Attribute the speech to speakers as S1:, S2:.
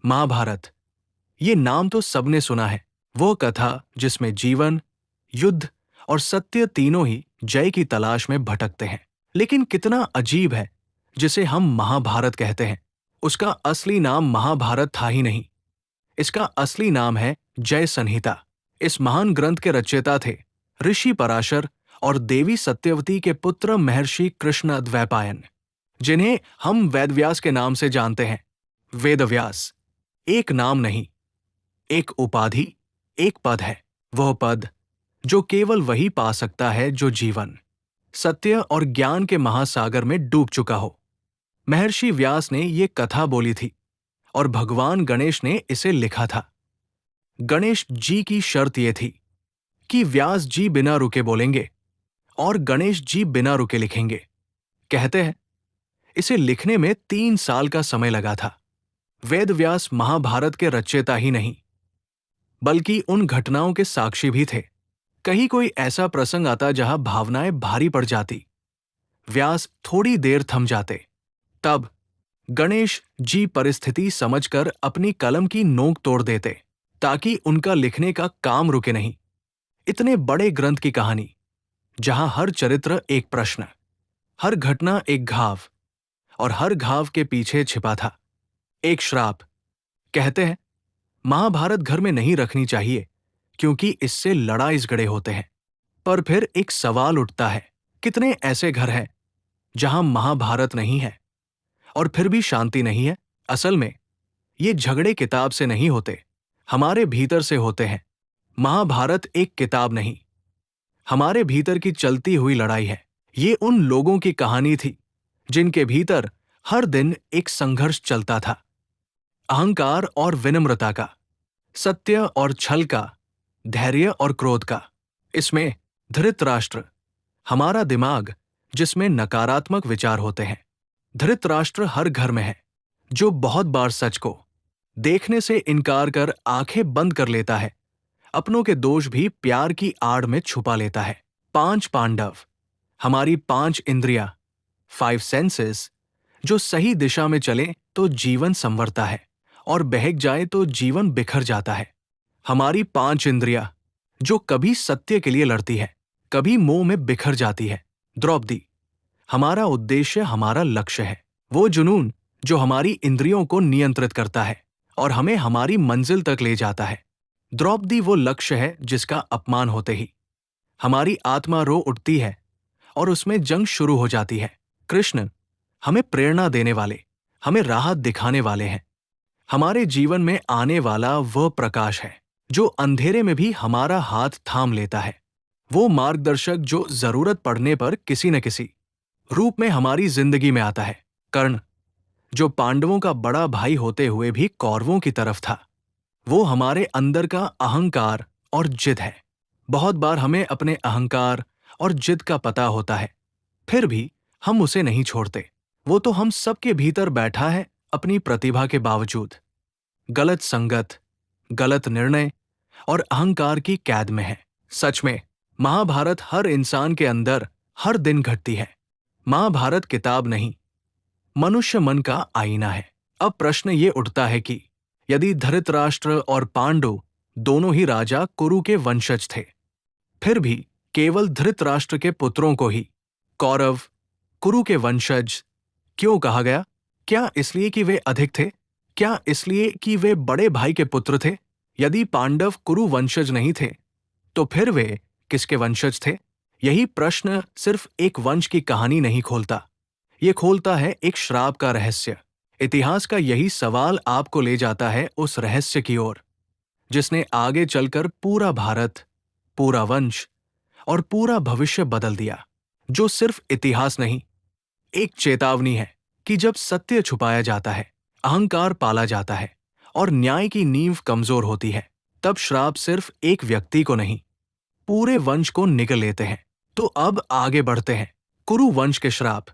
S1: महाभारत, ये नाम तो सबने सुना है। वो कथा जिसमें जीवन, युद्ध और सत्य तीनों ही जय की तलाश में भटकते हैं। लेकिन कितना अजीब है, जिसे हम महाभारत कहते हैं, उसका असली नाम महाभारत था ही नहीं। इसका असली नाम है जय संहिता। इस महान ग्रंथ के रचयिता थे ऋषि पराशर और देवी सत्यवती के पुत्र महर्षि कृष्णद्वैपायन, जिन्हें हम वेदव्यास के नाम से जानते हैं। वेदव्यास एक नाम नहीं, एक उपाधि, एक पद है। वह पद जो केवल वही पा सकता है जो जीवन, सत्य और ज्ञान के महासागर में डूब चुका हो। महर्षि व्यास ने ये कथा बोली थी और भगवान गणेश ने इसे लिखा था। गणेश जी की शर्त यह थी कि व्यास जी बिना रुके बोलेंगे और गणेश जी बिना रुके लिखेंगे। कहते हैं इसे लिखने में 3 साल का समय लगा था। वेदव्यास महाभारत के रचयिता ही नहीं, बल्कि उन घटनाओं के साक्षी भी थे। कहीं कोई ऐसा प्रसंग आता जहां भावनाएं भारी पड़ जाती, व्यास थोड़ी देर थम जाते। तब गणेश जी परिस्थिति समझकर अपनी कलम की नोक तोड़ देते, ताकि उनका लिखने का काम रुके नहीं। इतने बड़े ग्रंथ की कहानी, जहां हर चरित्र एक प्रश्न, हर घटना एक घाव और हर घाव के पीछे छिपा था एक श्राप। कहते हैं महाभारत घर में नहीं रखनी चाहिए, क्योंकि इससे लड़ाई झगड़े होते हैं। पर फिर एक सवाल उठता है, कितने ऐसे घर हैं जहां महाभारत नहीं है और फिर भी शांति नहीं है? असल में ये झगड़े किताब से नहीं होते, हमारे भीतर से होते हैं। महाभारत एक किताब नहीं, हमारे भीतर की चलती हुई लड़ाई है। ये उन लोगों की कहानी थी जिनके भीतर हर दिन एक संघर्ष चलता था, अहंकार और विनम्रता का, सत्य और छल का, धैर्य और क्रोध का। इसमें धृतराष्ट्र, हमारा दिमाग जिसमें नकारात्मक विचार होते हैं। धृतराष्ट्र हर घर में है, जो बहुत बार सच को देखने से इनकार कर आंखें बंद कर लेता है, अपनों के दोष भी प्यार की आड़ में छुपा लेता है। 5 पांडव, हमारी 5 इंद्रियां, 5 सेंसेस, जो सही दिशा में चले तो जीवन संवरता है और बहक जाए तो जीवन बिखर जाता है। हमारी 5 इंद्रियां, जो कभी सत्य के लिए लड़ती है, कभी मोह में बिखर जाती है। द्रौपदी, हमारा उद्देश्य, हमारा लक्ष्य है, वो जुनून जो हमारी इंद्रियों को नियंत्रित करता है और हमें हमारी मंजिल तक ले जाता है। द्रौपदी वो लक्ष्य है जिसका अपमान होते ही हमारी आत्मा रो उठती है और उसमें जंग शुरू हो जाती है। कृष्ण हमें प्रेरणा देने वाले, हमें राहत दिखाने वाले हैं। हमारे जीवन में आने वाला वह प्रकाश है जो अंधेरे में भी हमारा हाथ थाम लेता है। वो मार्गदर्शक जो जरूरत पड़ने पर किसी न किसी रूप में हमारी जिंदगी में आता है। कर्ण, जो पांडवों का बड़ा भाई होते हुए भी कौरवों की तरफ था, वो हमारे अंदर का अहंकार और जिद है। बहुत बार हमें अपने अहंकार और जिद का पता होता है, फिर भी हम उसे नहीं छोड़ते। वो तो हम सबके भीतर बैठा है, अपनी प्रतिभा के बावजूद गलत संगत, गलत निर्णय और अहंकार की कैद में है। सच में महाभारत हर इंसान के अंदर हर दिन घटती है। महाभारत किताब नहीं, मनुष्य मन का आईना है। अब प्रश्न ये उठता है कि यदि धृतराष्ट्र और पांडु दोनों ही राजा कुरु के वंशज थे, फिर भी केवल धृतराष्ट्र के पुत्रों को ही कौरव, कुरु के वंशज क्यों कहा गया? क्या इसलिए कि वे अधिक थे? क्या इसलिए कि वे बड़े भाई के पुत्र थे? यदि पांडव कुरु वंशज नहीं थे, तो फिर वे किसके वंशज थे? यही प्रश्न सिर्फ एक वंश की कहानी नहीं खोलता, ये खोलता है एक श्राप का रहस्य। इतिहास का यही सवाल आपको ले जाता है उस रहस्य की ओर, जिसने आगे चलकर पूरा भारत, पूरा वंश और पूरा भविष्य बदल दिया। जो सिर्फ इतिहास नहीं, एक चेतावनी है कि जब सत्य छुपाया जाता है, अहंकार पाला जाता है और न्याय की नींव कमजोर होती है, तब श्राप सिर्फ एक व्यक्ति को नहीं, पूरे वंश को निगल लेते हैं। तो अब आगे बढ़ते हैं। कुरु वंश के श्राप।